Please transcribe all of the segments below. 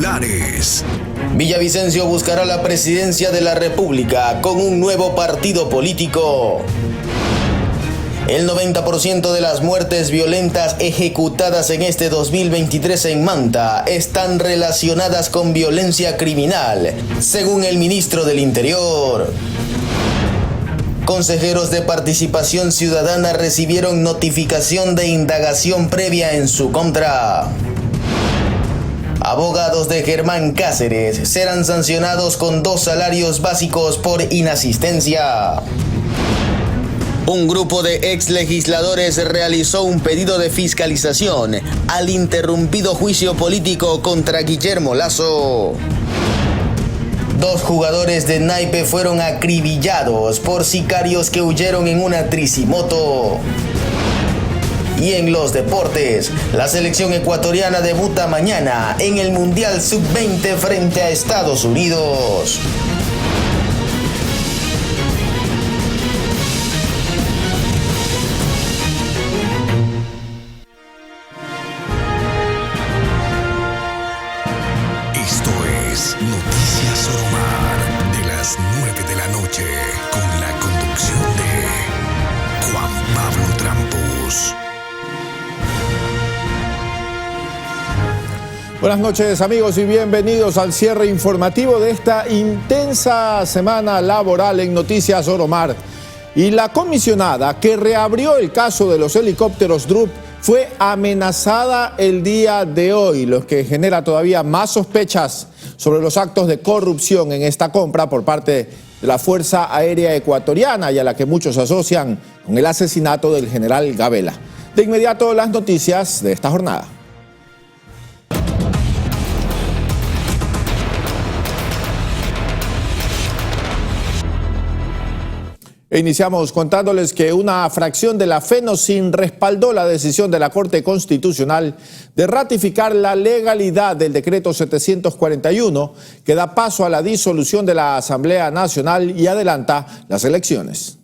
titulares. Villavicencio buscará la presidencia de la República con un nuevo partido político. El 90% de las muertes violentas ejecutadas en este 2023 en Manta están relacionadas con violencia criminal, según el ministro del Interior. Consejeros de Participación Ciudadana recibieron notificación de indagación previa en su contra. Abogados de Germán Cáceres serán sancionados con 2 salarios básicos por inasistencia. Un grupo de exlegisladores realizó un pedido de fiscalización al interrumpido juicio político contra Guillermo Lasso. 2 jugadores de naipe fueron acribillados por sicarios que huyeron en una tricimoto. Y en los deportes, la selección ecuatoriana debuta mañana en el Mundial Sub-20 frente a Estados Unidos. Esto es Noticias Soromar de las 9 de la noche con la conducción de Juan Pablo Trampos. Buenas noches amigos y bienvenidos al cierre informativo de esta intensa semana laboral en Noticias Soromar. Y la comisionada que reabrió el caso de los helicópteros DRUP fue amenazada el día de hoy, lo que genera todavía más sospechas sobre los actos de corrupción en esta compra por parte de la Fuerza Aérea Ecuatoriana y a la que muchos asocian con el asesinato del general Gabela. De inmediato las noticias de esta jornada. Iniciamos contándoles que una fracción de la FENOCIN respaldó la decisión de la Corte Constitucional de ratificar la legalidad del decreto 741 que da paso a la disolución de la Asamblea Nacional y adelanta las elecciones.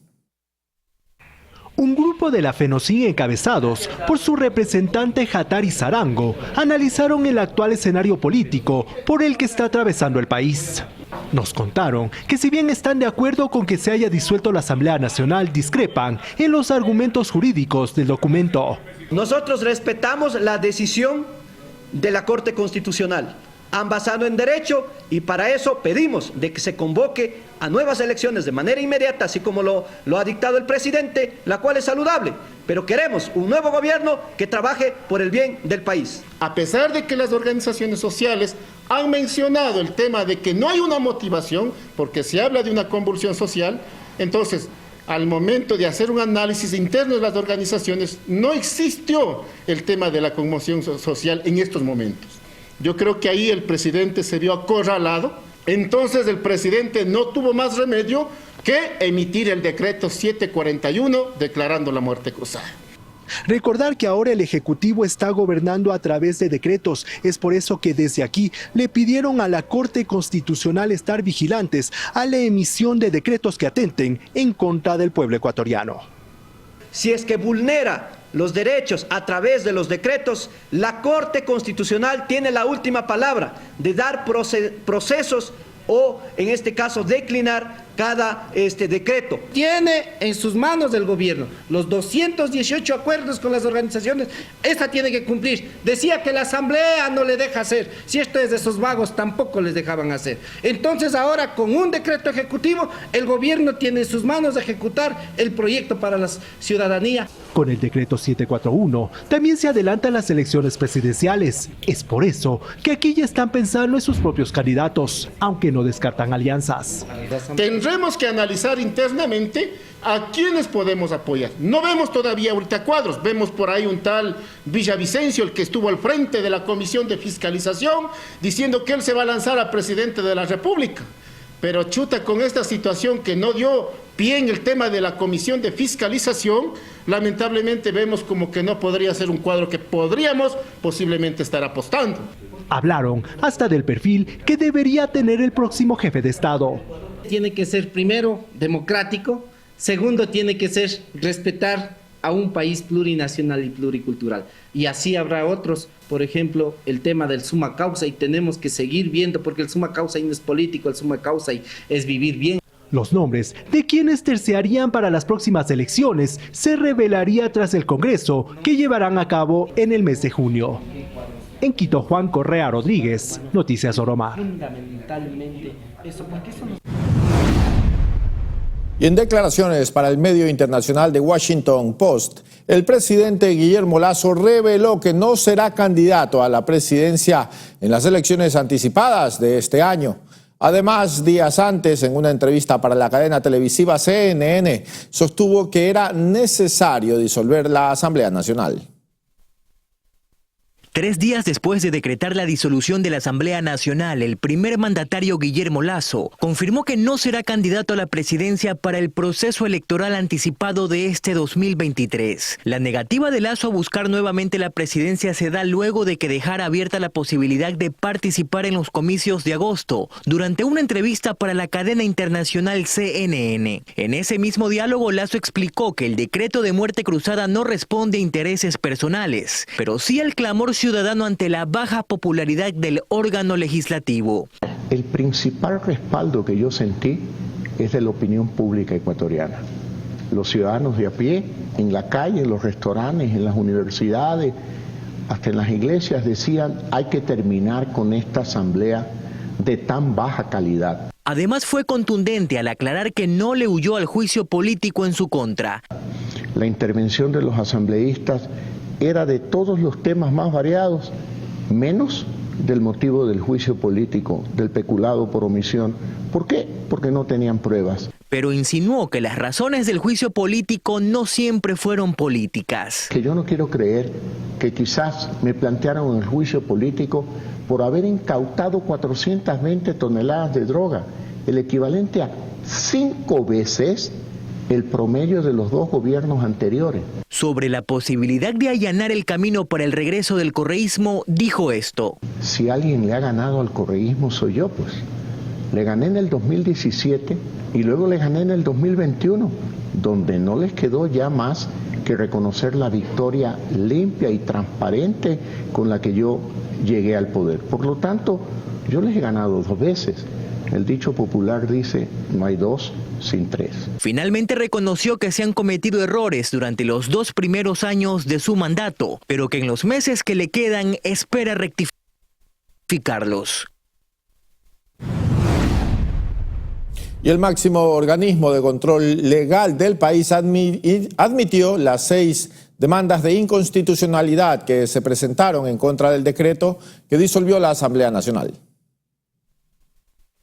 Un grupo de la FENOCIN encabezados por su representante Hatari Sarango analizaron el actual escenario político por el que está atravesando el país. Nos contaron que si bien están de acuerdo con que se haya disuelto la Asamblea Nacional, discrepan en los argumentos jurídicos del documento. Nosotros respetamos la decisión de la Corte Constitucional, han basado en derecho y para eso pedimos de que se convoque a nuevas elecciones de manera inmediata, así como lo ha dictado el presidente, la cual es saludable, pero queremos un nuevo gobierno que trabaje por el bien del país. A pesar de que las organizaciones sociales han mencionado el tema de que no hay una motivación, porque se habla de una convulsión social, entonces al momento de hacer un análisis interno de las organizaciones no existió el tema de la conmoción social en estos momentos. Yo creo que ahí el presidente se vio acorralado, entonces el presidente no tuvo más remedio que emitir el decreto 741 declarando la muerte cruzada. Recordar que ahora el Ejecutivo está gobernando a través de decretos. Es por eso que desde aquí le pidieron a la Corte Constitucional estar vigilantes a la emisión de decretos que atenten en contra del pueblo ecuatoriano. Si es que vulnera los derechos a través de los decretos, la Corte Constitucional tiene la última palabra de dar procesos o, en este caso, declinar cada decreto. Tiene en sus manos del gobierno los 218 acuerdos con las organizaciones, esta tiene que cumplir. Decía que la asamblea no le deja hacer, si esto es de esos vagos tampoco les dejaban hacer. Entonces ahora con un decreto ejecutivo el gobierno tiene en sus manos de ejecutar el proyecto para la ciudadanía. Con el decreto 741 también se adelantan las elecciones presidenciales. Es por eso que aquí ya están pensando en sus propios candidatos, aunque no descartan alianzas. Tendremos que analizar internamente a quiénes podemos apoyar. No vemos todavía ahorita cuadros, vemos por ahí un tal Villavicencio, el que estuvo al frente de la Comisión de Fiscalización, diciendo que él se va a lanzar a presidente de la República. Pero chuta, con esta situación que no dio pie en el tema de la Comisión de Fiscalización, lamentablemente vemos como que no podría ser un cuadro que podríamos posiblemente estar apostando. Hablaron hasta del perfil que debería tener el próximo jefe de Estado. Tiene que ser primero democrático, segundo tiene que ser respetar a un país plurinacional y pluricultural. Y así habrá otros, por ejemplo, el tema del summa causa, y tenemos que seguir viendo, porque el summa causa no es político, el summa causa es vivir bien. Los nombres de quienes terciarían para las próximas elecciones se revelaría tras el Congreso que llevarán a cabo en el mes de junio. En Quito, Juan Correa Rodríguez, Noticias Oromar. Y en declaraciones para el medio internacional The Washington Post, el presidente Guillermo Lasso reveló que no será candidato a la presidencia en las elecciones anticipadas de este año. Además, días antes, en una entrevista para la cadena televisiva CNN, sostuvo que era necesario disolver la Asamblea Nacional. 3 días después de decretar la disolución de la Asamblea Nacional, el primer mandatario Guillermo Lasso confirmó que no será candidato a la presidencia para el proceso electoral anticipado de este 2023. La negativa de Lasso a buscar nuevamente la presidencia se da luego de que dejara abierta la posibilidad de participar en los comicios de agosto, durante una entrevista para la cadena internacional CNN. En ese mismo diálogo, Lasso explicó que el decreto de muerte cruzada no responde a intereses personales, pero sí al clamor ciudadano ante la baja popularidad del órgano legislativo. El principal respaldo que yo sentí es de la opinión pública ecuatoriana. Los ciudadanos de a pie, en la calle, en los restaurantes, en las universidades, hasta en las iglesias decían: hay que terminar con esta asamblea de tan baja calidad. Además, fue contundente al aclarar que no le huyó al juicio político en su contra. La intervención de los asambleístas era de todos los temas más variados, menos del motivo del juicio político, del peculado por omisión. ¿Por qué? Porque no tenían pruebas. Pero insinuó que las razones del juicio político no siempre fueron políticas. Que yo no quiero creer que quizás me plantearon el juicio político por haber incautado 420 toneladas de droga, el equivalente a 5 veces el promedio de los 2 gobiernos anteriores. Sobre la posibilidad de allanar el camino para el regreso del correísmo, dijo esto: si alguien le ha ganado al correísmo soy yo, pues. Le gané en el 2017 y luego le gané en el 2021, donde no les quedó ya más que reconocer la victoria limpia y transparente con la que yo llegué al poder. Por lo tanto, yo les he ganado 2 veces. El dicho popular dice: no hay 2 sin 3. Finalmente reconoció que se han cometido errores durante los 2 primeros años de su mandato, pero que en los meses que le quedan espera rectificarlos. Y el máximo organismo de control legal del país admitió las 6 demandas de inconstitucionalidad que se presentaron en contra del decreto que disolvió la Asamblea Nacional.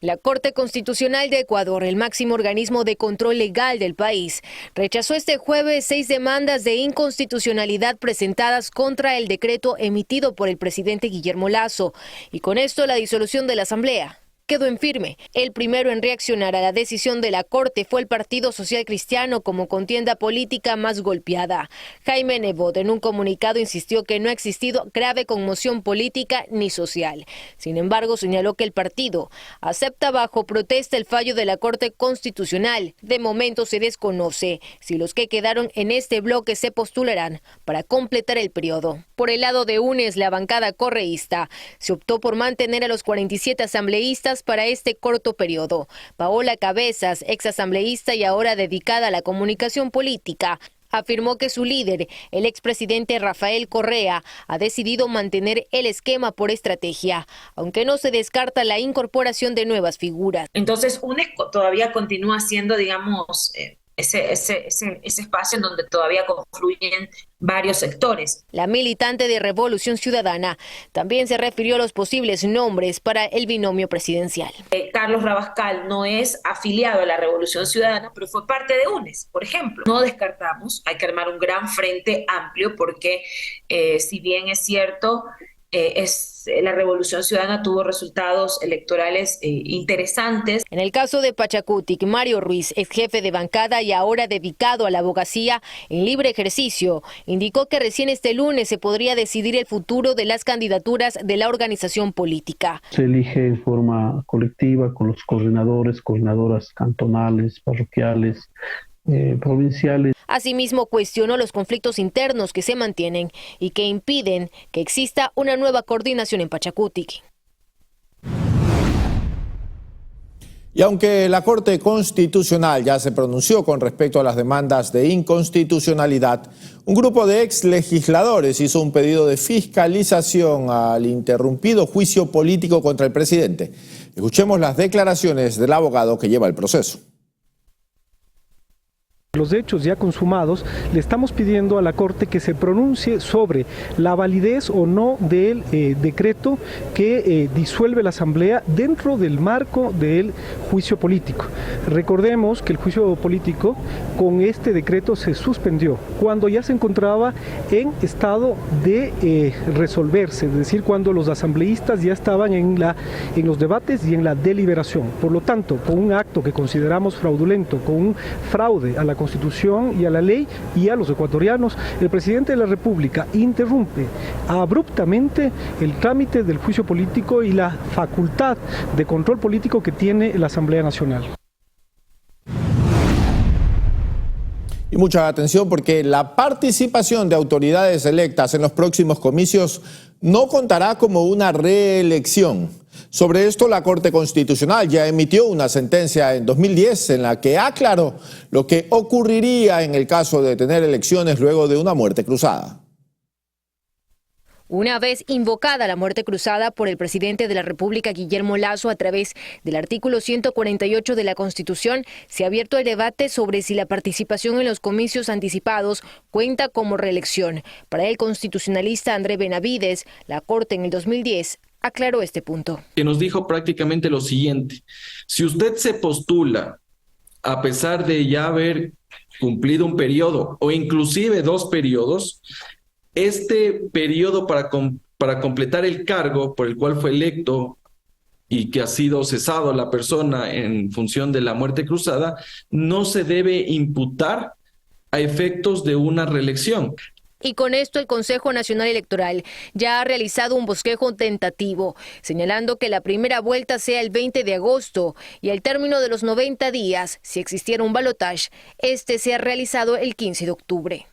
La Corte Constitucional de Ecuador, el máximo organismo de control legal del país, rechazó este jueves 6 demandas de inconstitucionalidad presentadas contra el decreto emitido por el presidente Guillermo Lasso, y con esto la disolución de la Asamblea quedó en firme. El primero en reaccionar a la decisión de la Corte fue el Partido Social Cristiano como contienda política más golpeada. Jaime Nebot en un comunicado insistió que no ha existido grave conmoción política ni social. Sin embargo, señaló que el partido acepta bajo protesta el fallo de la Corte Constitucional. De momento se desconoce si los que quedaron en este bloque se postularán para completar el periodo. Por el lado de UNES, la bancada correísta, se optó por mantener a los 47 asambleístas para este corto periodo. Paola Cabezas, exasambleísta y ahora dedicada a la comunicación política, afirmó que su líder, el expresidente Rafael Correa, ha decidido mantener el esquema por estrategia, aunque no se descarta la incorporación de nuevas figuras. Entonces, UNES todavía continúa siendo, digamos, ese espacio en donde todavía confluyen varios sectores. La militante de Revolución Ciudadana también se refirió a los posibles nombres para el binomio presidencial. Carlos Rabascal no es afiliado a la Revolución Ciudadana, pero fue parte de UNES, por ejemplo. No descartamos, hay que armar un gran frente amplio porque si bien es cierto, la Revolución Ciudadana tuvo resultados electorales interesantes. En el caso de Pachacutic, Mario Ruiz, ex jefe de bancada y ahora dedicado a la abogacía en libre ejercicio, indicó que recién este lunes se podría decidir el futuro de las candidaturas de la organización política. Se elige en forma colectiva con los coordinadores, coordinadoras cantonales, parroquiales, provinciales. Asimismo, cuestionó los conflictos internos que se mantienen y que impiden que exista una nueva coordinación en Pachacutic. Y aunque la Corte Constitucional ya se pronunció con respecto a las demandas de inconstitucionalidad, un grupo de ex legisladores hizo un pedido de fiscalización al interrumpido juicio político contra el presidente. Escuchemos las declaraciones del abogado que lleva el proceso. Los hechos ya consumados, le estamos pidiendo a la Corte que se pronuncie sobre la validez o no del decreto que disuelve la Asamblea dentro del marco del juicio político. Recordemos que el juicio político con este decreto se suspendió cuando ya se encontraba en estado de resolverse, es decir, cuando los asambleístas ya estaban en los debates y en la deliberación. Por lo tanto, con un acto que consideramos fraudulento, con un fraude a la Constitución y a la ley y a los ecuatorianos, el presidente de la República interrumpe abruptamente el trámite del juicio político y la facultad de control político que tiene la Asamblea Nacional. Y mucha atención porque la participación de autoridades electas en los próximos comicios no contará como una reelección. Sobre esto, la Corte Constitucional ya emitió una sentencia en 2010 en la que aclaró lo que ocurriría en el caso de tener elecciones luego de una muerte cruzada. Una vez invocada la muerte cruzada por el presidente de la República, Guillermo Lasso, a través del artículo 148 de la Constitución, se ha abierto el debate sobre si la participación en los comicios anticipados cuenta como reelección. Para el constitucionalista André Benavides, la Corte en el 2010 aclaró este punto. Que nos dijo prácticamente lo siguiente: si usted se postula a pesar de ya haber cumplido un periodo o inclusive 2 periodos, este periodo para completar el cargo por el cual fue electo y que ha sido cesado la persona en función de la muerte cruzada, no se debe imputar a efectos de una reelección. Y con esto el Consejo Nacional Electoral ya ha realizado un bosquejo tentativo, señalando que la primera vuelta sea el 20 de agosto y al término de los 90 días, si existiera un balotaje, este sea realizado el 15 de octubre.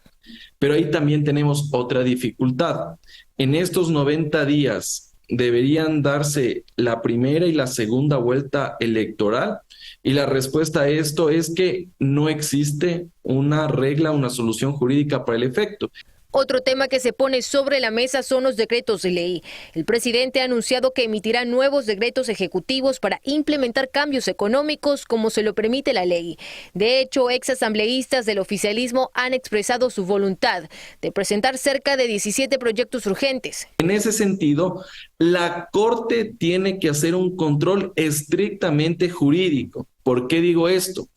Pero ahí también tenemos otra dificultad. En estos 90 días deberían darse la primera y la segunda vuelta electoral. Y la respuesta a esto es que no existe una regla, una solución jurídica para el efecto. Otro tema que se pone sobre la mesa son los decretos de ley. El presidente ha anunciado que emitirá nuevos decretos ejecutivos para implementar cambios económicos como se lo permite la ley. De hecho, exasambleístas del oficialismo han expresado su voluntad de presentar cerca de 17 proyectos urgentes. En ese sentido, la Corte tiene que hacer un control estrictamente jurídico. ¿Por qué digo esto?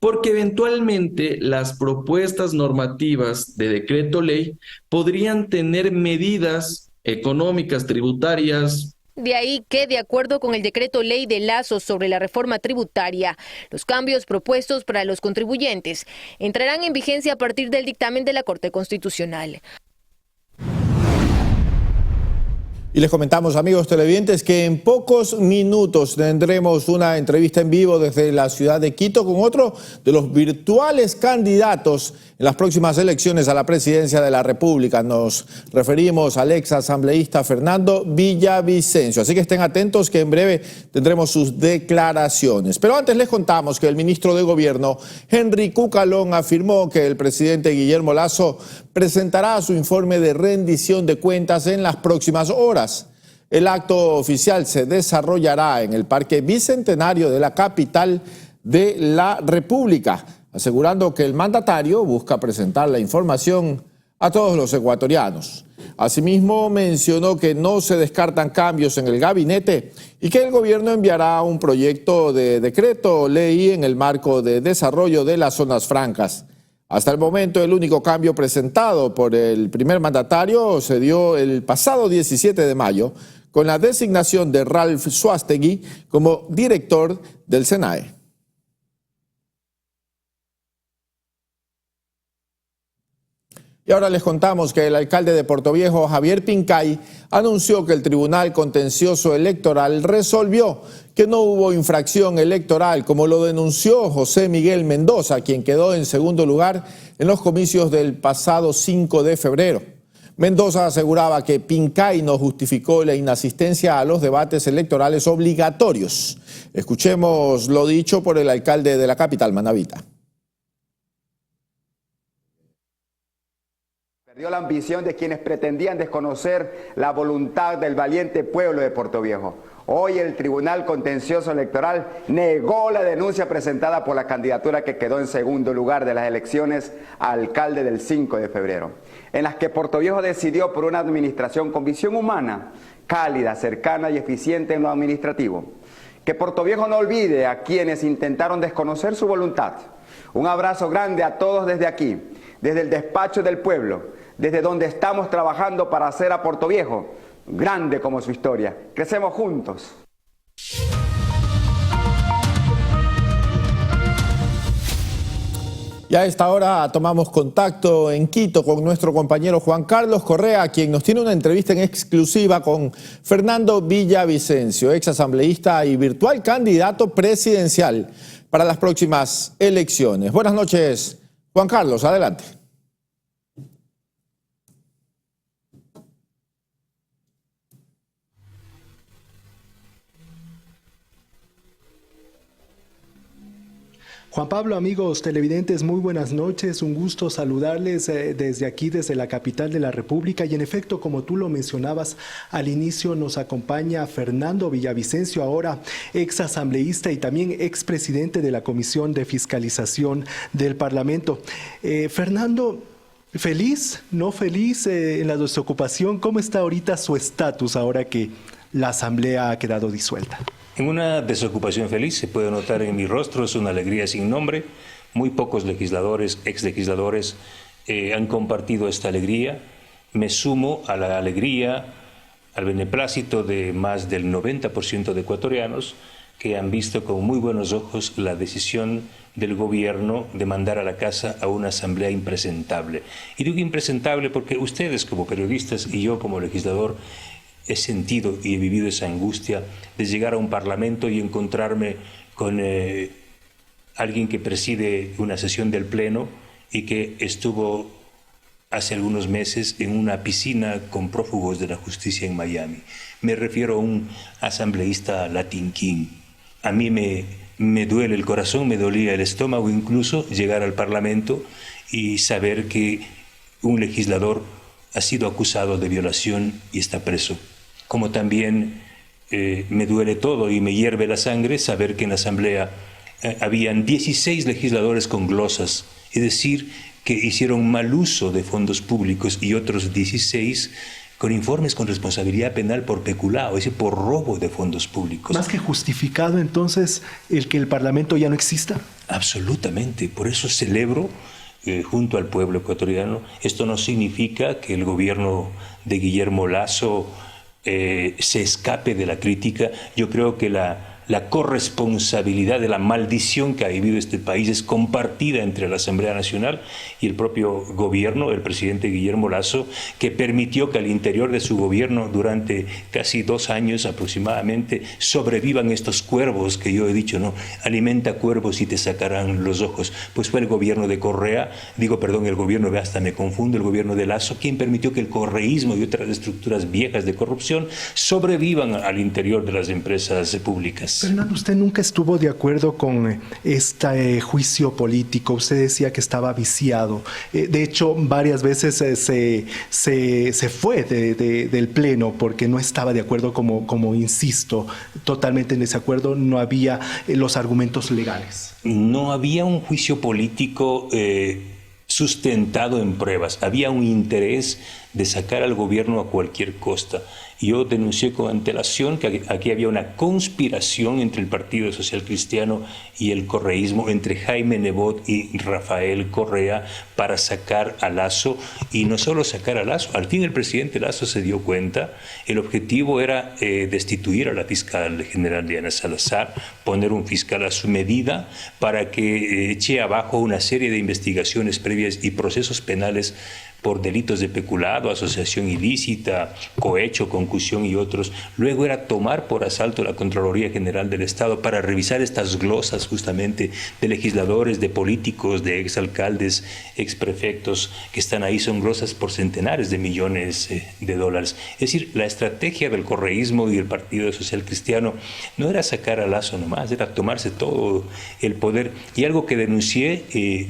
Porque eventualmente las propuestas normativas de decreto ley podrían tener medidas económicas, tributarias. De ahí que, de acuerdo con el decreto ley de Lasso sobre la reforma tributaria, los cambios propuestos para los contribuyentes entrarán en vigencia a partir del dictamen de la Corte Constitucional. Y les comentamos, amigos televidentes, que en pocos minutos tendremos una entrevista en vivo desde la ciudad de Quito con otro de los virtuales candidatos en las próximas elecciones a la presidencia de la República. Nos referimos al ex asambleísta Fernando Villavicencio. Así que estén atentos que en breve tendremos sus declaraciones. Pero antes les contamos que el ministro de Gobierno, Henry Cucalón, afirmó que el presidente Guillermo Lasso presentará su informe de rendición de cuentas en las próximas horas. El acto oficial se desarrollará en el Parque Bicentenario de la capital de la República, asegurando que el mandatario busca presentar la información a todos los ecuatorianos. Asimismo, mencionó que no se descartan cambios en el gabinete y que el gobierno enviará un proyecto de decreto ley en el marco de desarrollo de las zonas francas. Hasta el momento, el único cambio presentado por el primer mandatario se dio el pasado 17 de mayo con la designación de Ralph Suástegui como director del SENAE. Y ahora les contamos que el alcalde de Portoviejo, Javier Pincay, anunció que el Tribunal Contencioso Electoral resolvió que no hubo infracción electoral, como lo denunció José Miguel Mendoza, quien quedó en segundo lugar en los comicios del pasado 5 de febrero. Mendoza aseguraba que Pincay no justificó la inasistencia a los debates electorales obligatorios. Escuchemos lo dicho por el alcalde de la capital, Manabita. Perdió la ambición de quienes pretendían desconocer la voluntad del valiente pueblo de Portoviejo. Hoy el Tribunal Contencioso Electoral negó la denuncia presentada por la candidatura que quedó en segundo lugar de las elecciones a alcalde del 5 de febrero, en las que Portoviejo decidió por una administración con visión humana, cálida, cercana y eficiente en lo administrativo. Que Portoviejo no olvide a quienes intentaron desconocer su voluntad. Un abrazo grande a todos desde aquí, desde el despacho del pueblo, desde donde estamos trabajando para hacer a Portoviejo grande como su historia. Crecemos juntos. Y a esta hora tomamos contacto en Quito con nuestro compañero Juan Carlos Correa, quien nos tiene una entrevista en exclusiva con Fernando Villavicencio, ex asambleísta y virtual candidato presidencial para las próximas elecciones. Buenas noches, Juan Carlos, adelante. Juan Pablo, amigos televidentes, muy buenas noches. Un gusto saludarles desde aquí, desde la capital de la República. Y en efecto, como tú lo mencionabas al inicio, nos acompaña Fernando Villavicencio, ahora ex asambleísta y también ex presidente de la Comisión de Fiscalización del Parlamento. Fernando, ¿feliz? ¿No feliz en la desocupación? ¿Cómo está ahorita su estatus ahora que la asamblea ha quedado disuelta? En una desocupación feliz, se puede notar en mi rostro, es una alegría sin nombre. Muy pocos legisladores, exlegisladores han compartido esta alegría. Me sumo a la alegría, al beneplácito de más del 90% de ecuatorianos que han visto con muy buenos ojos la decisión del gobierno de mandar a la casa a una asamblea impresentable. Y digo impresentable porque ustedes como periodistas y yo como legislador he sentido y he vivido esa angustia de llegar a un parlamento y encontrarme con alguien que preside una sesión del Pleno y que estuvo hace algunos meses en una piscina con prófugos de la justicia en Miami. Me refiero a un asambleísta Latin King. A mí me duele el corazón, me dolía el estómago incluso llegar al Parlamento y saber que un legislador ha sido acusado de violación y está preso. Como también me duele todo y me hierve la sangre saber que en la Asamblea habían 16 legisladores con glosas, es decir, que hicieron mal uso de fondos públicos y otros 16 con informes con responsabilidad penal por peculado, es decir, por robo de fondos públicos. ¿Más que justificado entonces el que el Parlamento ya no exista? Absolutamente, por eso celebro junto al pueblo ecuatoriano. Esto no significa que el gobierno de Guillermo Lasso se escape de la crítica. Yo creo que la corresponsabilidad de la maldición que ha vivido este país es compartida entre la Asamblea Nacional y el propio gobierno, el presidente Guillermo Lasso, que permitió que al interior de su gobierno durante casi 2 años aproximadamente sobrevivan estos cuervos que yo he dicho, ¿no? Alimenta cuervos y te sacarán los ojos. Pues fue el gobierno de Correa, el gobierno, hasta me confundo, el gobierno de Lasso, quien permitió que el correísmo y otras estructuras viejas de corrupción sobrevivan al interior de las empresas públicas. Fernando, usted nunca estuvo de acuerdo con este juicio político. Usted decía que estaba viciado. De hecho, varias veces se fue del Pleno porque no estaba de acuerdo, como insisto, totalmente en desacuerdo. No había los argumentos legales. No había un juicio político sustentado en pruebas. Había un interés de sacar al gobierno a cualquier costa. Yo denuncié con antelación que aquí había una conspiración entre el Partido Social Cristiano y el correísmo, entre Jaime Nebot y Rafael Correa, para sacar a Lasso, y no solo sacar a Lasso, al fin el presidente Lasso se dio cuenta, el objetivo era destituir a la fiscal general Diana Salazar, poner un fiscal a su medida para que eche abajo una serie de investigaciones previas y procesos penales por delitos de peculado, asociación ilícita, cohecho, concusión y otros. Luego era tomar por asalto la Contraloría General del Estado para revisar estas glosas justamente de legisladores, de políticos, de exalcaldes, exprefectos que están ahí. Son glosas por centenares de millones de dólares. Es decir, la estrategia del correísmo y el Partido Social Cristiano no era sacar a Lasso nomás, era tomarse todo el poder. Y algo que denuncié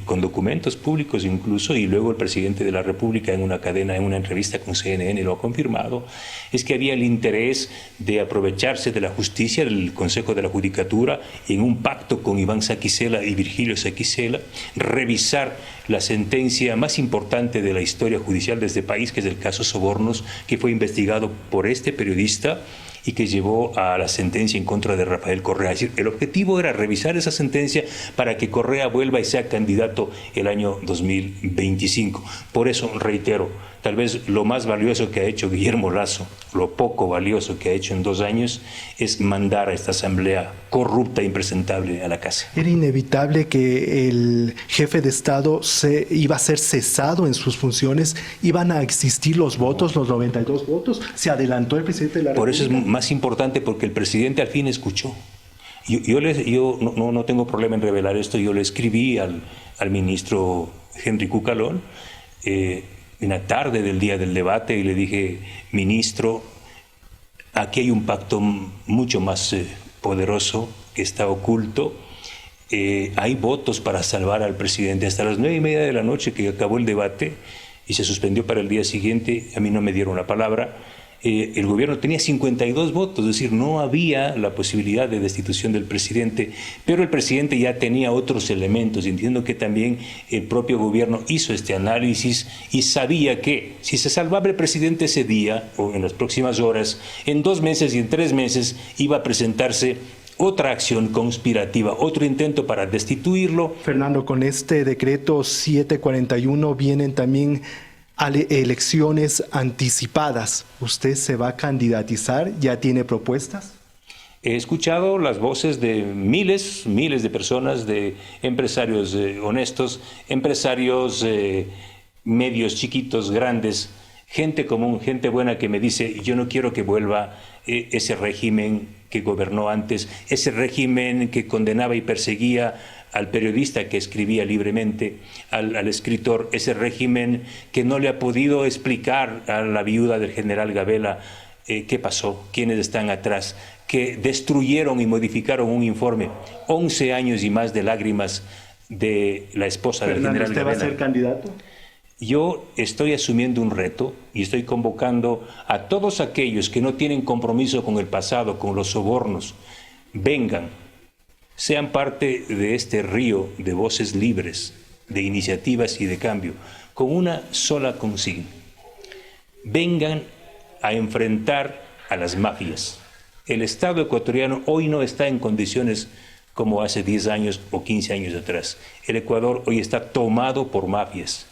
con documentos públicos incluso, y luego el presidente de la República en una cadena, en una entrevista con CNN lo ha confirmado, es que había el interés de aprovecharse de la justicia, del Consejo de la Judicatura, en un pacto con Iván Saquicela y Virgilio Saquicela, revisar la sentencia más importante de la historia judicial de este país, que es el caso Sobornos, que fue investigado por este periodista y que llevó a la sentencia en contra de Rafael Correa. Es decir, el objetivo era revisar esa sentencia para que Correa vuelva y sea candidato el año 2025. Por eso, reitero, tal vez lo más valioso que ha hecho Guillermo Lasso, lo poco valioso que ha hecho en 2 años, es mandar a esta asamblea corrupta e impresentable a la casa. Era inevitable que el jefe de Estado iba a ser cesado en sus funciones, iban a existir los votos, los 92 votos, se adelantó el presidente de la República. Por eso es más importante, porque el presidente al fin escuchó. Yo no tengo problema en revelar esto. Yo le escribí al ministro Henry Cucalón en la tarde del día del debate y le dije: ministro, aquí hay un pacto mucho más poderoso que está oculto. Hay votos para salvar al presidente. Hasta las 9:30 de la noche que acabó el debate y se suspendió para el día siguiente, a mí no me dieron la palabra. El gobierno tenía 52 votos, es decir, no había la posibilidad de destitución del presidente, pero el presidente ya tenía otros elementos. Entiendo que también el propio gobierno hizo este análisis y sabía que si se salvaba el presidente ese día o en las próximas horas, en 2 meses y en 3 meses iba a presentarse otra acción conspirativa, otro intento para destituirlo. Fernando, con este decreto 741 vienen también elecciones anticipadas. ¿Usted se va a candidatizar? ¿Ya tiene propuestas? He escuchado las voces de miles de personas, de empresarios honestos, empresarios medios, chiquitos, grandes, gente común, gente buena que me dice: yo no quiero que vuelva ese régimen que gobernó antes, ese régimen que condenaba y perseguía al periodista que escribía libremente, al escritor, ese régimen que no le ha podido explicar a la viuda del general Gabela qué pasó, quiénes están atrás, que destruyeron y modificaron un informe, 11 años y más de lágrimas de la esposa del general Gabela. ¿Usted va a ser candidato? Yo estoy asumiendo un reto y estoy convocando a todos aquellos que no tienen compromiso con el pasado, con los sobornos, vengan, sean parte de este río de voces libres, de iniciativas y de cambio, con una sola consigna: vengan a enfrentar a las mafias. El Estado ecuatoriano hoy no está en condiciones como hace 10 años o 15 años atrás. El Ecuador hoy está tomado por mafias.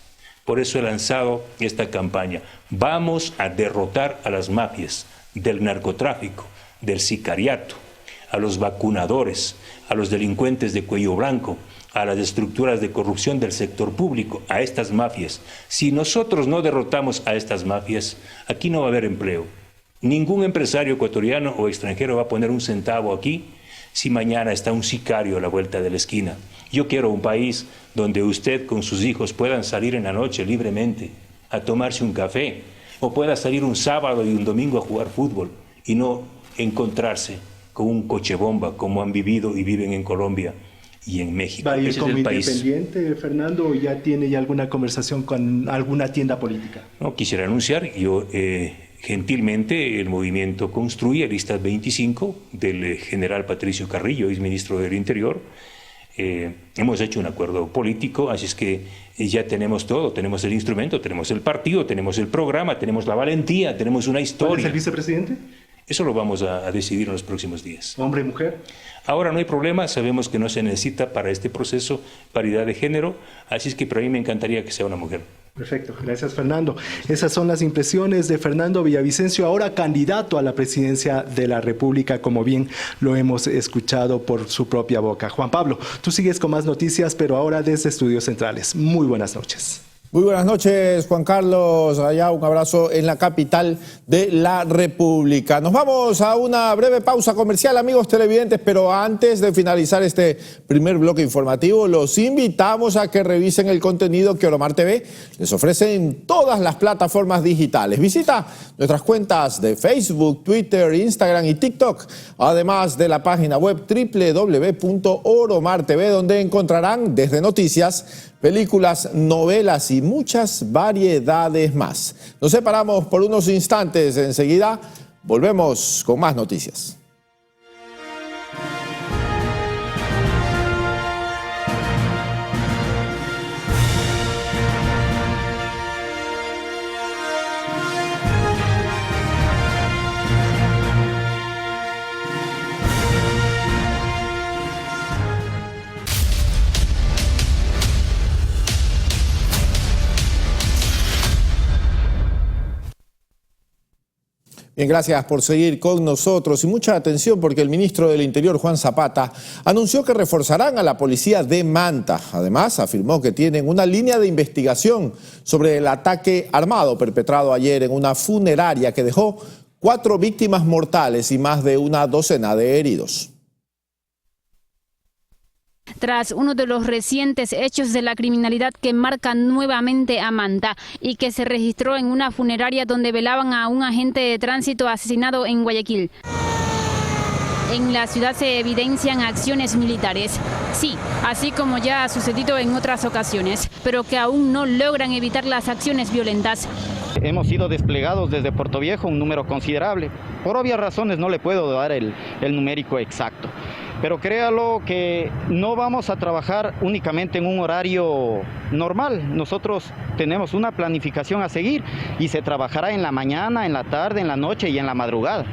Por eso he lanzado esta campaña. Vamos a derrotar a las mafias del narcotráfico, del sicariato, a los vacunadores, a los delincuentes de cuello blanco, a las estructuras de corrupción del sector público, a estas mafias. Si nosotros no derrotamos a estas mafias, aquí no va a haber empleo. Ningún empresario ecuatoriano o extranjero va a poner un centavo aquí si mañana está un sicario a la vuelta de la esquina. Yo quiero un país donde usted con sus hijos puedan salir en la noche libremente a tomarse un café, o pueda salir un sábado y un domingo a jugar fútbol y no encontrarse con un coche bomba como han vivido y viven en Colombia y en México. ¿Va a ir Ese como es el país. independiente, Fernando, o ya tiene alguna conversación con alguna tienda política? No, quisiera anunciar, yo gentilmente el movimiento Construye Listas 25 del general Patricio Carrillo, ex ministro del Interior. Hemos hecho un acuerdo político, así es que ya tenemos todo, tenemos el instrumento, tenemos el partido, tenemos el programa, tenemos la valentía, tenemos una historia. ¿Cuál es el vicepresidente? Eso lo vamos a decidir en los próximos días. ¿Hombre y mujer? Ahora no hay problema, sabemos que no se necesita para este proceso paridad de género, así es que para mí me encantaría que sea una mujer. Perfecto, gracias Fernando. Esas son las impresiones de Fernando Villavicencio, ahora candidato a la presidencia de la República, como bien lo hemos escuchado por su propia boca. Juan Pablo, tú sigues con más noticias, pero ahora desde Estudios Centrales. Muy buenas noches. Muy buenas noches, Juan Carlos. Allá un abrazo en la capital de la República. Nos vamos a una breve pausa comercial, amigos televidentes, pero antes de finalizar este primer bloque informativo, los invitamos a que revisen el contenido que Oromar TV les ofrece en todas las plataformas digitales. Visita nuestras cuentas de Facebook, Twitter, Instagram y TikTok, además de la página web www.oromartv, donde encontrarán desde noticias, películas, novelas y muchas variedades más. Nos separamos por unos instantes, enseguida volvemos con más noticias. Bien, gracias por seguir con nosotros y mucha atención porque el ministro del Interior, Juan Zapata, anunció que reforzarán a la policía de Manta. Además, afirmó que tienen una línea de investigación sobre el ataque armado perpetrado ayer en una funeraria que dejó 4 víctimas mortales y más de una docena de heridos. Tras uno de los recientes hechos de la criminalidad que marcan nuevamente a Manta y que se registró en una funeraria donde velaban a un agente de tránsito asesinado en Guayaquil. En la ciudad se evidencian acciones militares, sí, así como ya ha sucedido en otras ocasiones, pero que aún no logran evitar las acciones violentas. Hemos sido desplegados desde Puerto Viejo un número considerable. Por obvias razones no le puedo dar el numérico exacto. Pero créalo que no vamos a trabajar únicamente en un horario normal. Nosotros tenemos una planificación a seguir y se trabajará en la mañana, en la tarde, en la noche y en la madrugada.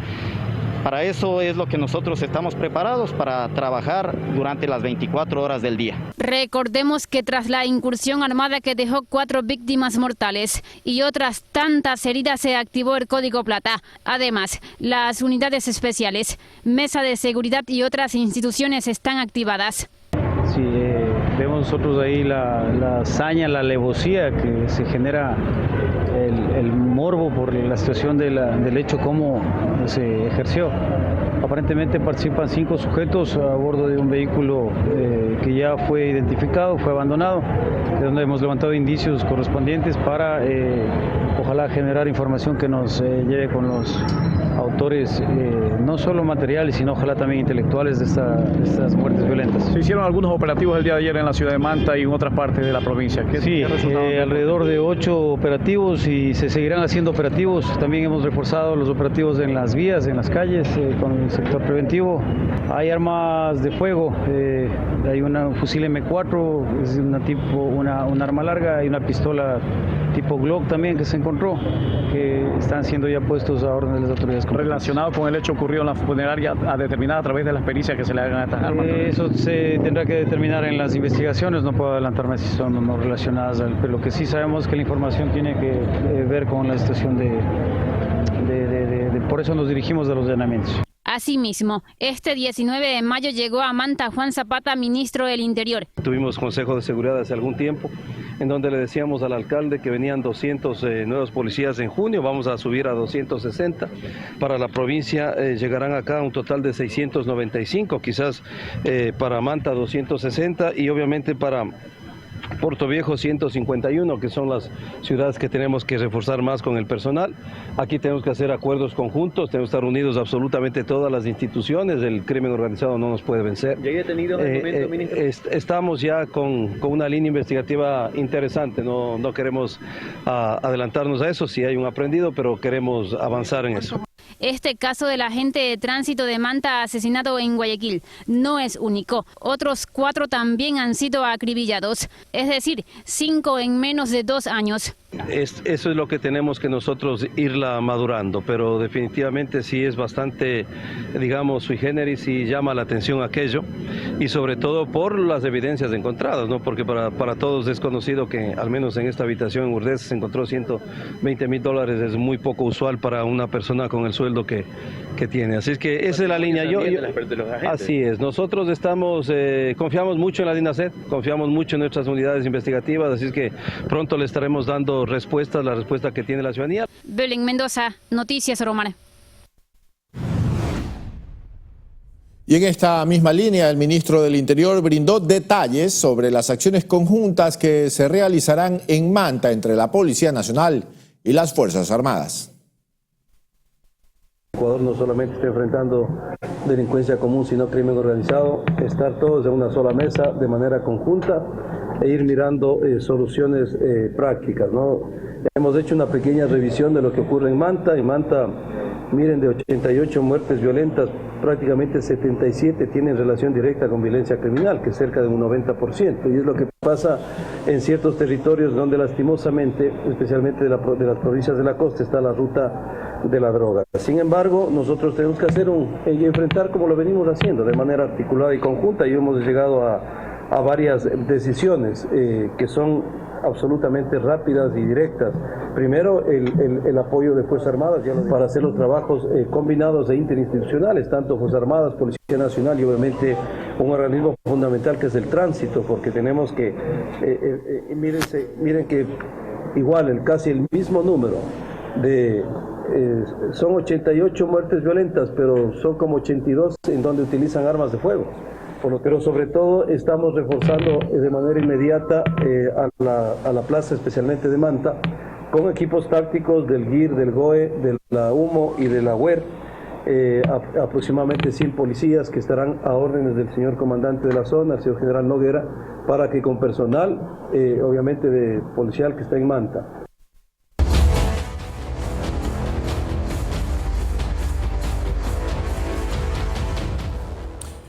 Para eso es lo que nosotros estamos preparados para trabajar durante las 24 horas del día. Recordemos que tras la incursión armada que dejó 4 víctimas mortales y otras tantas heridas se activó el Código Plata. Además, las unidades especiales, mesa de seguridad y otras instituciones están activadas. Sí, vemos nosotros ahí la hazaña, la alevosía que se genera, el morbo por la situación del hecho, cómo se ejerció. Aparentemente participan 5 sujetos a bordo de un vehículo que ya fue identificado, fue abandonado, de donde hemos levantado indicios correspondientes para ojalá generar información que nos lleve con los autores, no solo materiales, sino ojalá también intelectuales de estas muertes violentas. Se hicieron algunos operativos el día de ayer en la ciudad de Manta y en otras partes de la provincia. Sí, alrededor de 8 operativos y se seguirán haciendo operativos. También hemos reforzado los operativos en las vías, en las calles, con el sector preventivo. Hay armas de fuego, hay un fusil M4, es una arma larga, hay una pistola tipo Glock también que se encontró, que están siendo ya puestos a orden de las autoridades. Relacionado con el hecho ocurrido en la funeraria, a determinar a través de las pericias que se le hagan a estas armas. Eso se tendrá que determinar en las investigaciones, no puedo adelantarme si son o no relacionadas, pero lo que sí sabemos es que la información tiene que ver con la situación por eso nos dirigimos a los allanamientos. Asimismo, este 19 de mayo llegó a Manta Juan Zapata, ministro del Interior. Tuvimos consejo de seguridad hace algún tiempo, en donde le decíamos al alcalde que venían 200 nuevos policías en junio, vamos a subir a 260. Para la provincia llegarán acá un total de 695, quizás para Manta 260 y obviamente para Puerto Viejo 151, que son las ciudades que tenemos que reforzar más con el personal. Aquí tenemos que hacer acuerdos conjuntos, tenemos que estar unidos absolutamente todas las instituciones, el crimen organizado no nos puede vencer. ¿Ya hay detenidos en el momento, ministro? Estamos ya con una línea investigativa interesante, no queremos adelantarnos a eso, sí hay un aprendido, pero queremos avanzar en eso. Este caso del agente de tránsito de Manta asesinado en Guayaquil no es único. Otros 4 también han sido acribillados, es decir, 5 en menos de 2 años. Eso es lo que tenemos que nosotros irla madurando, pero definitivamente sí es bastante, digamos, sui generis y llama la atención aquello, y sobre todo por las evidencias encontradas, ¿no? Porque para todos es conocido que al menos en esta habitación en Urdesa se encontró $120,000, es muy poco usual para una persona con el sueldo que tiene. Así es que esa es la línea. Así es, nosotros confiamos mucho en la DINASED, confiamos mucho en nuestras unidades investigativas, así es que pronto le estaremos dando la respuesta que tiene la ciudadanía. Belén Mendoza, Noticias Soromar. Y en esta misma línea, el ministro del Interior brindó detalles sobre las acciones conjuntas que se realizarán en Manta entre la Policía Nacional y las Fuerzas Armadas. Ecuador no solamente está enfrentando delincuencia común, sino crimen organizado, estar todos en una sola mesa de manera conjunta e ir mirando soluciones prácticas, ¿no? Hemos hecho una pequeña revisión de lo que ocurre en Manta. En Manta, miren, de 88 muertes violentas, prácticamente 77 tienen relación directa con violencia criminal, que es cerca de un 90%, y es lo que pasa en ciertos territorios donde lastimosamente, especialmente de las provincias de la costa, está la ruta de la droga. Sin embargo, nosotros tenemos que enfrentar como lo venimos haciendo, de manera articulada y conjunta, y hemos llegado a varias decisiones que son absolutamente rápidas y directas. Primero, el apoyo de Fuerzas Armadas para hacer los trabajos combinados e interinstitucionales, tanto Fuerzas Armadas, Policía Nacional y obviamente un organismo fundamental que es el tránsito, porque tenemos que, miren que igual, casi el mismo número son 88 muertes violentas, pero son como 82 en donde utilizan armas de fuego. Pero sobre todo estamos reforzando de manera inmediata a la plaza, especialmente de Manta, con equipos tácticos del GIR, del GOE, de la UMO y de la UER, aproximadamente 100 policías que estarán a órdenes del señor comandante de la zona, el señor general Noguera, para que con personal, obviamente de policial que está en Manta.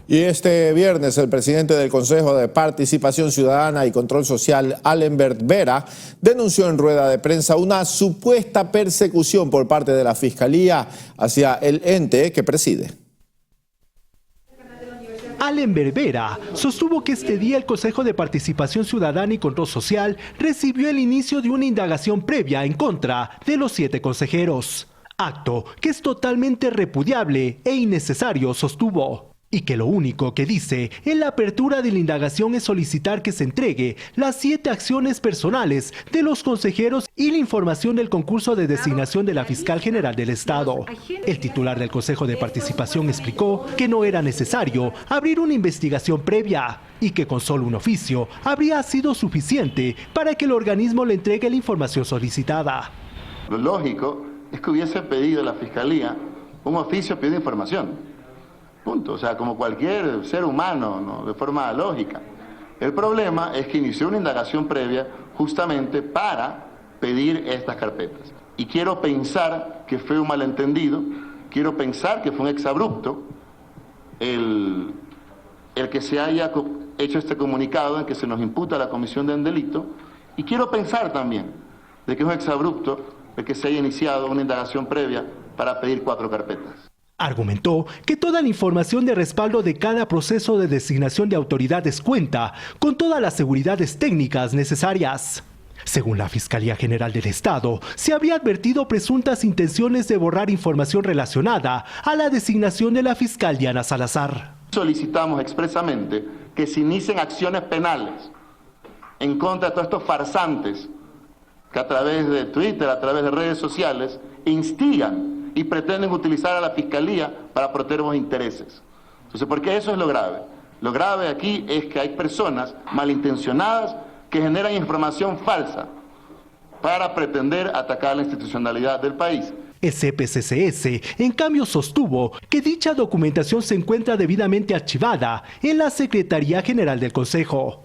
Y este viernes el presidente del Consejo de Participación Ciudadana y Control Social, Alenbert Vera, denunció en rueda de prensa una supuesta persecución por parte de la Fiscalía hacia el ente que preside. Alenbert Vera sostuvo que este día el Consejo de Participación Ciudadana y Control Social recibió el inicio de una indagación previa en contra de los 7 consejeros, acto que es totalmente repudiable e innecesario, sostuvo. Y que lo único que dice en la apertura de la indagación es solicitar que se entregue las 7 acciones personales de los consejeros y la información del concurso de designación de la Fiscal General del Estado. El titular del Consejo de Participación explicó que no era necesario abrir una investigación previa y que con solo un oficio habría sido suficiente para que el organismo le entregue la información solicitada. Lo lógico es que hubiese pedido a la Fiscalía un oficio pidiendo información. Punto. O sea, como cualquier ser humano, ¿no? De forma lógica. El problema es que inició una indagación previa justamente para pedir estas carpetas. Y quiero pensar que fue un malentendido, quiero pensar que fue un exabrupto el que se haya hecho este comunicado en que se nos imputa la comisión de un delito, y quiero pensar también de que es un exabrupto el que se haya iniciado una indagación previa para pedir 4 carpetas. Argumentó que toda la información de respaldo de cada proceso de designación de autoridades cuenta con todas las seguridades técnicas necesarias. Según la Fiscalía General del Estado, se habría advertido presuntas intenciones de borrar información relacionada a la designación de la fiscal Diana Salazar. Solicitamos expresamente que se inicien acciones penales en contra de todos estos farsantes que a través de Twitter, a través de redes sociales, instigan y pretenden utilizar a la Fiscalía para proteger los intereses. Entonces, porque eso es lo grave. Lo grave aquí es que hay personas malintencionadas que generan información falsa para pretender atacar la institucionalidad del país. El CPCCS, en cambio, sostuvo que dicha documentación se encuentra debidamente archivada en la Secretaría General del Consejo.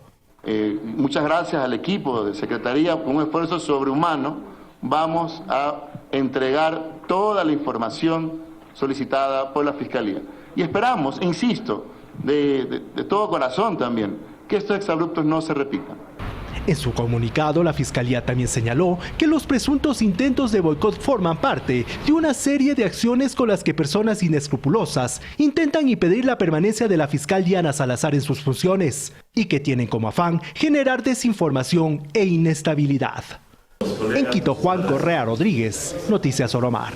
Muchas gracias al equipo de Secretaría, con un esfuerzo sobrehumano, vamos a entregar toda la información solicitada por la Fiscalía. Y esperamos, insisto, de todo corazón también, que estos exabruptos no se repitan. En su comunicado, la Fiscalía también señaló que los presuntos intentos de boicot forman parte de una serie de acciones con las que personas inescrupulosas intentan impedir la permanencia de la fiscal Diana Salazar en sus funciones y que tienen como afán generar desinformación e inestabilidad. En Quito, Juan Correa Rodríguez, Noticias Oromar.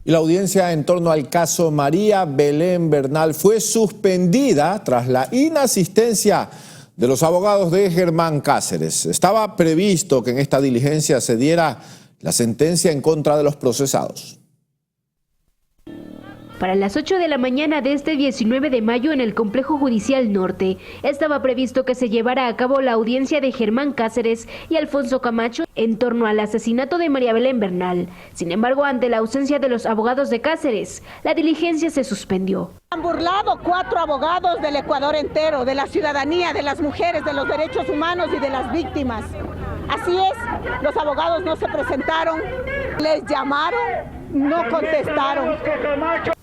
Y la audiencia en torno al caso María Belén Bernal fue suspendida tras la inasistencia de los abogados de Germán Cáceres. Estaba previsto que en esta diligencia se diera la sentencia en contra de los procesados. Para las 8 de la mañana de este 19 de mayo en el Complejo Judicial Norte, estaba previsto que se llevara a cabo la audiencia de Germán Cáceres y Alfonso Camacho en torno al asesinato de María Belén Bernal. Sin embargo, ante la ausencia de los abogados de Cáceres, la diligencia se suspendió. Han burlado 4 abogados del Ecuador entero, de la ciudadanía, de las mujeres, de los derechos humanos y de las víctimas. Así es, los abogados no se presentaron, les llamaron, no contestaron.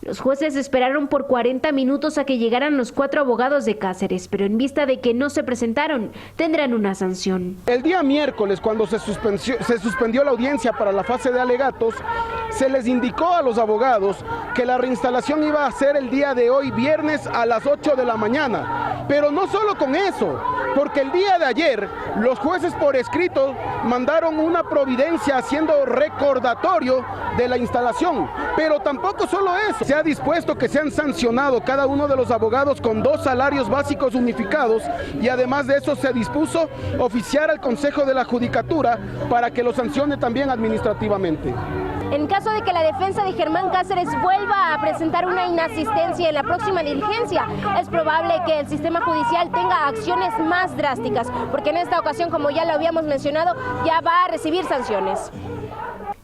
Los jueces esperaron por 40 minutos a que llegaran los 4 abogados de Cáceres, pero en vista de que no se presentaron, tendrán una sanción. El día miércoles, cuando se suspendió la audiencia para la fase de alegatos, se les indicó a los abogados que la reinstalación iba a ser el día de hoy, viernes, a las 8 de la mañana. Pero no solo con eso, porque el día de ayer los jueces por escrito mandaron una providencia haciendo recordatorio de la instalación. Pero tampoco solo eso, se ha dispuesto que sean sancionados cada uno de los abogados con 2 salarios básicos unificados y además de eso se dispuso oficiar al Consejo de la Judicatura para que lo sancione también administrativamente. En caso de que la defensa de Germán Cáceres vuelva a presentar una inasistencia en la próxima diligencia, es probable que el sistema judicial tenga acciones más drásticas, porque en esta ocasión, como ya lo habíamos mencionado, ya va a recibir sanciones.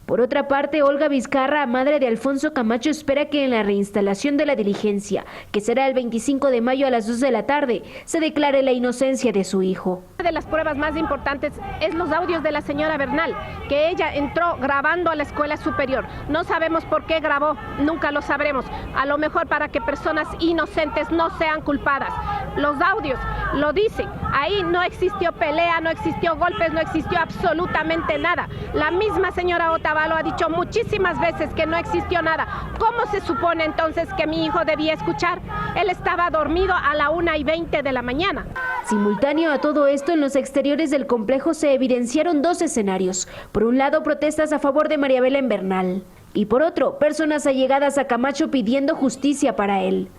Por otra parte, Olga Vizcarra, madre de Alfonso Camacho, espera que en la reinstalación de la diligencia, que será el 25 de mayo a las 2 de la tarde, se declare la inocencia de su hijo. Una de las pruebas más importantes es los audios de la señora Bernal, que ella entró grabando a la escuela superior. No sabemos por qué grabó, nunca lo sabremos. A lo mejor para que personas inocentes no sean culpadas. Los audios lo dicen, ahí no existió pelea, no existió golpes, no existió absolutamente nada. La misma señora Otavalo ha dicho muchísimas veces que no existió nada. ¿Cómo se supone entonces que mi hijo debía escuchar? Él estaba dormido a la 1:20 de la mañana. Simultáneo a todo esto, en los exteriores del complejo se evidenciaron 2 escenarios. Por un lado, protestas a favor de María Belén Bernal. Y por otro, personas allegadas a Camacho pidiendo justicia para él.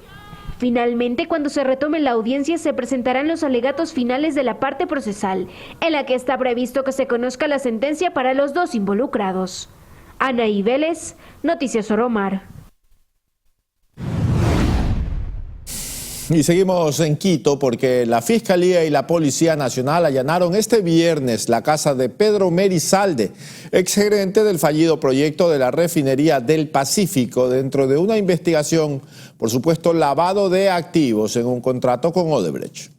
Finalmente, cuando se retome la audiencia, se presentarán los alegatos finales de la parte procesal, en la que está previsto que se conozca la sentencia para los 2 involucrados. Anaí Vélez, Noticias Oromar. Y seguimos en Quito porque la Fiscalía y la Policía Nacional allanaron este viernes la casa de Pedro Merizalde, exgerente del fallido proyecto de la refinería del Pacífico, dentro de una investigación por supuesto lavado de activos en un contrato con Odebrecht.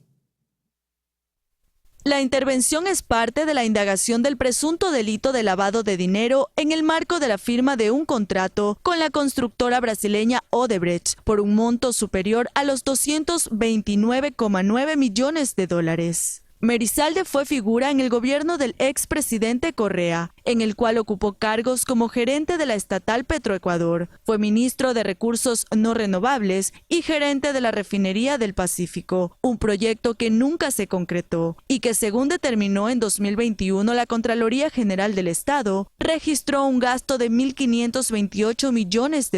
La intervención es parte de la indagación del presunto delito de lavado de dinero en el marco de la firma de un contrato con la constructora brasileña Odebrecht por un monto superior a los $229,9 millones. Merizalde fue figura en el gobierno del expresidente Correa, en el cual ocupó cargos como gerente de la estatal Petroecuador, fue ministro de Recursos No Renovables y gerente de la refinería del Pacífico, un proyecto que nunca se concretó y que, según determinó en 2021 la Contraloría General del Estado, registró un gasto de $1.528 millones,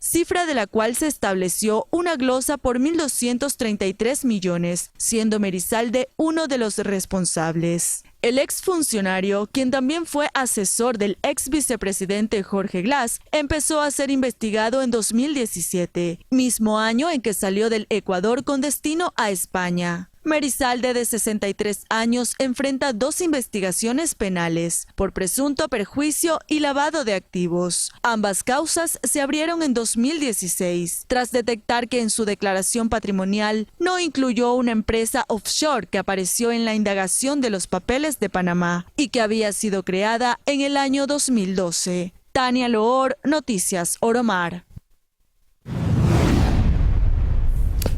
cifra de la cual se estableció una glosa por 1.233 millones, siendo Merizalde uno de los responsables. El exfuncionario, quien también fue asesor del ex vicepresidente Jorge Glass, empezó a ser investigado en 2017, mismo año en que salió del Ecuador con destino a España. Merizalde, de 63 años, enfrenta 2 investigaciones penales por presunto perjuicio y lavado de activos. Ambas causas se abrieron en 2016, tras detectar que en su declaración patrimonial no incluyó una empresa offshore que apareció en la indagación de los papeles de Panamá y que había sido creada en el año 2012. Tania Loor, Noticias Oromar.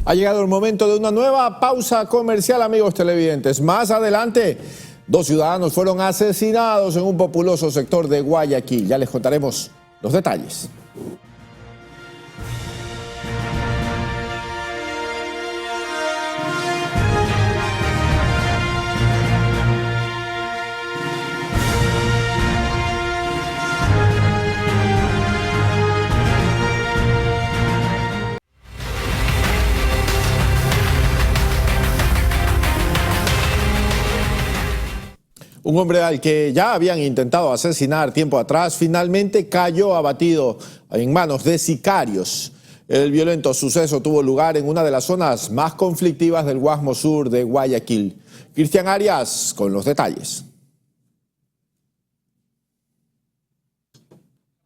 Ha llegado el momento de una nueva pausa comercial, amigos televidentes. Más adelante, 2 ciudadanos fueron asesinados en un populoso sector de Guayaquil. Ya les contaremos los detalles. Un hombre al que ya habían intentado asesinar tiempo atrás finalmente cayó abatido en manos de sicarios. El violento suceso tuvo lugar en una de las zonas más conflictivas del Guasmo Sur de Guayaquil. Cristian Arias con los detalles.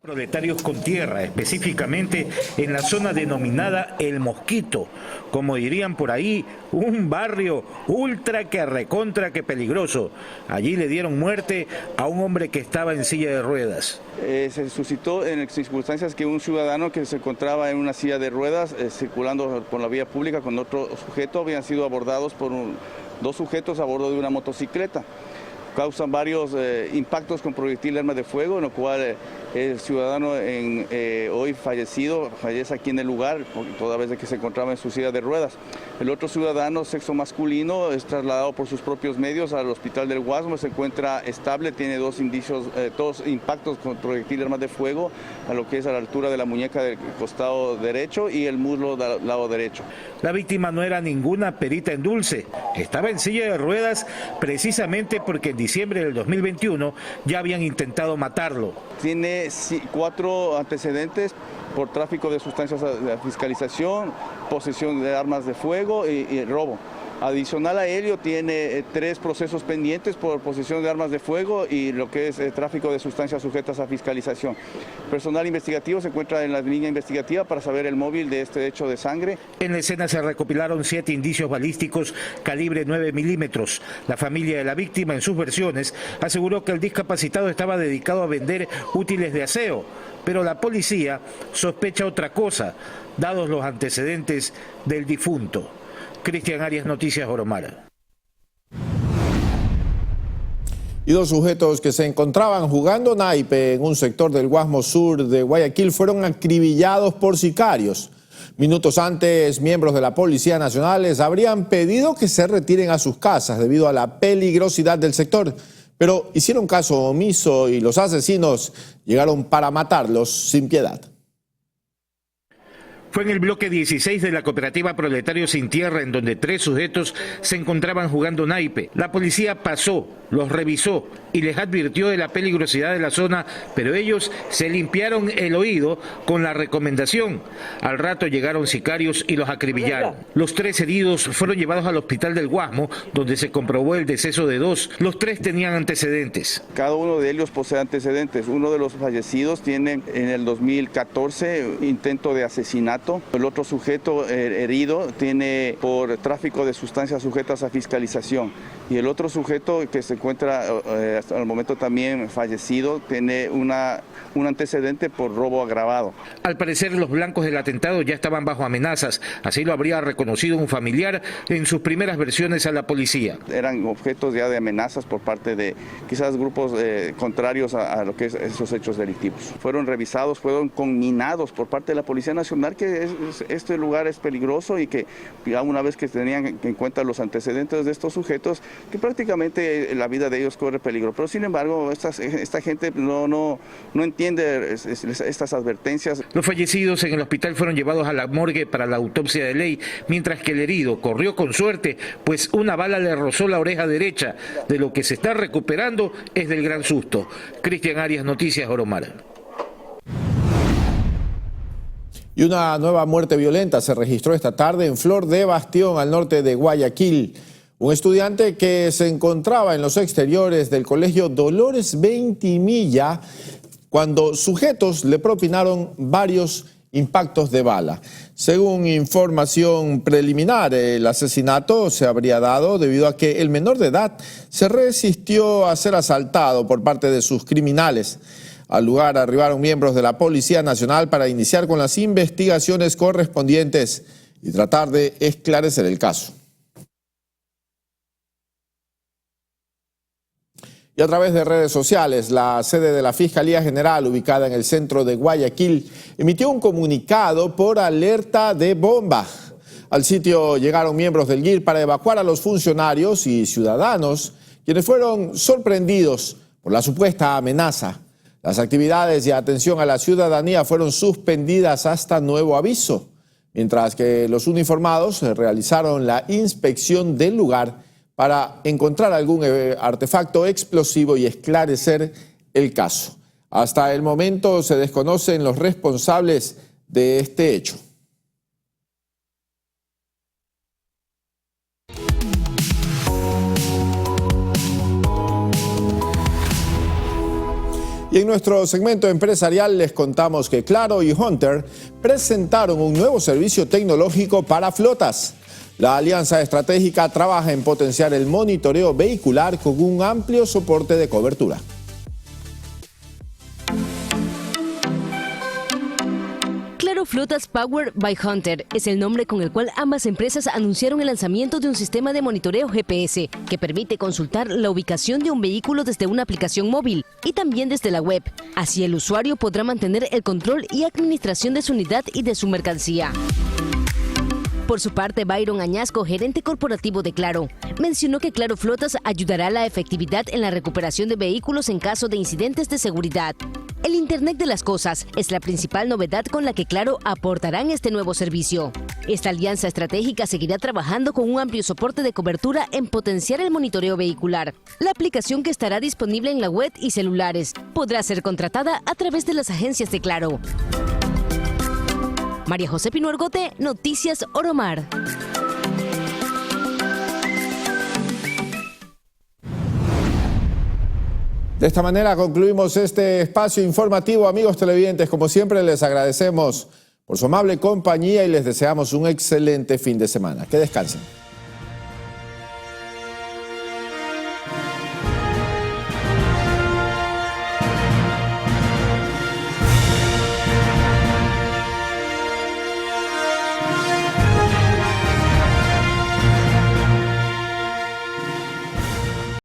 Proletarios con tierra, específicamente en la zona denominada El Mosquito, como dirían por ahí, un barrio ultra que recontra que peligroso. Allí le dieron muerte a un hombre que estaba en silla de ruedas. Se suscitó en circunstancias que un ciudadano que se encontraba en una silla de ruedas circulando por la vía pública con otro sujeto habían sido abordados por 2 sujetos a bordo de una motocicleta. Causan varios impactos con proyectil arma de fuego, en lo cual el ciudadano hoy fallecido fallece aquí en el lugar, toda vez que se encontraba en su silla de ruedas. El otro ciudadano, sexo masculino, es trasladado por sus propios medios al hospital del Guasmo, se encuentra estable, tiene 2 impactos con proyectil arma de fuego, a lo que es a la altura de la muñeca del costado derecho y el muslo del lado derecho. La víctima no era ninguna perita en dulce, estaba en silla de ruedas precisamente porque en diciembre del 2021 ya habían intentado matarlo. Tiene 4 antecedentes por tráfico de sustancias de fiscalización, posesión de armas de fuego y robo. Adicional a ello, tiene 3 procesos pendientes por posesión de armas de fuego y lo que es tráfico de sustancias sujetas a fiscalización. Personal investigativo se encuentra en la línea investigativa para saber el móvil de este hecho de sangre. En la escena se recopilaron 7 indicios balísticos calibre 9 milímetros. La familia de la víctima, en sus versiones, aseguró que el discapacitado estaba dedicado a vender útiles de aseo, pero la policía sospecha otra cosa, dados los antecedentes del difunto. Cristian Arias, Noticias Oromar. Y 2 sujetos que se encontraban jugando naipe en un sector del Guasmo Sur de Guayaquil fueron acribillados por sicarios. Minutos antes, miembros de la Policía Nacional les habrían pedido que se retiren a sus casas debido a la peligrosidad del sector, pero hicieron caso omiso y los asesinos llegaron para matarlos sin piedad. Fue en el bloque 16 de la cooperativa Proletarios Sin Tierra, en donde 3 sujetos se encontraban jugando naipe. La policía pasó, los revisó y les advirtió de la peligrosidad de la zona, pero ellos se limpiaron el oído con la recomendación. Al rato llegaron sicarios y los acribillaron. Los 3 heridos fueron llevados al hospital del Guasmo, donde se comprobó el deceso de 2. Los 3 tenían antecedentes. Cada uno de ellos posee antecedentes. Uno de los fallecidos tiene en el 2014 intento de asesinato. El otro sujeto herido tiene por tráfico de sustancias sujetas a fiscalización. Y el otro sujeto que se encuentra hasta el momento también fallecido tiene un antecedente por robo agravado. Al parecer los blancos del atentado ya estaban bajo amenazas. Así lo habría reconocido un familiar en sus primeras versiones a la policía. Eran objetos ya de amenazas por parte de quizás grupos contrarios a lo que es esos hechos delictivos. Fueron revisados, fueron conminados por parte de la Policía Nacional que este lugar es peligroso y que ya una vez que tenían en cuenta los antecedentes de estos sujetos, que prácticamente la vida de ellos corre peligro. Pero sin embargo, esta gente no entiende estas advertencias. Los fallecidos en el hospital fueron llevados a la morgue para la autopsia de ley, mientras que el herido corrió con suerte, pues una bala le rozó la oreja derecha. De lo que se está recuperando es del gran susto. Cristian Arias, Noticias Oromar. Y una nueva muerte violenta se registró esta tarde en Flor de Bastión, al norte de Guayaquil. Un estudiante que se encontraba en los exteriores del colegio Dolores Ventimilla cuando sujetos le propinaron varios impactos de bala. Según información preliminar, el asesinato se habría dado debido a que el menor de edad se resistió a ser asaltado por parte de sus criminales. Al lugar arribaron miembros de la Policía Nacional para iniciar con las investigaciones correspondientes y tratar de esclarecer el caso. Y a través de redes sociales, la sede de la Fiscalía General, ubicada en el centro de Guayaquil, emitió un comunicado por alerta de bomba. Al sitio llegaron miembros del GIR para evacuar a los funcionarios y ciudadanos, quienes fueron sorprendidos por la supuesta amenaza. Las actividades de atención a la ciudadanía fueron suspendidas hasta nuevo aviso, mientras que los uniformados realizaron la inspección del lugar para encontrar algún artefacto explosivo y esclarecer el caso. Hasta el momento se desconocen los responsables de este hecho. Y en nuestro segmento empresarial les contamos que Claro y Hunter presentaron un nuevo servicio tecnológico para flotas. La alianza estratégica trabaja en potenciar el monitoreo vehicular con un amplio soporte de cobertura. Claro Flotas Powered by Hunter es el nombre con el cual ambas empresas anunciaron el lanzamiento de un sistema de monitoreo GPS que permite consultar la ubicación de un vehículo desde una aplicación móvil y también desde la web. Así el usuario podrá mantener el control y administración de su unidad y de su mercancía. Por su parte, Byron Añasco, gerente corporativo de Claro, mencionó que Claro Flotas ayudará a la efectividad en la recuperación de vehículos en caso de incidentes de seguridad. El Internet de las Cosas es la principal novedad con la que Claro aportará en este nuevo servicio. Esta alianza estratégica seguirá trabajando con un amplio soporte de cobertura en potenciar el monitoreo vehicular. La aplicación, que estará disponible en la web y celulares, podrá ser contratada a través de las agencias de Claro. María José Pino Argote, Noticias Oromar. De esta manera concluimos este espacio informativo. Amigos televidentes, como siempre les agradecemos por su amable compañía y les deseamos un excelente fin de semana. Que descansen.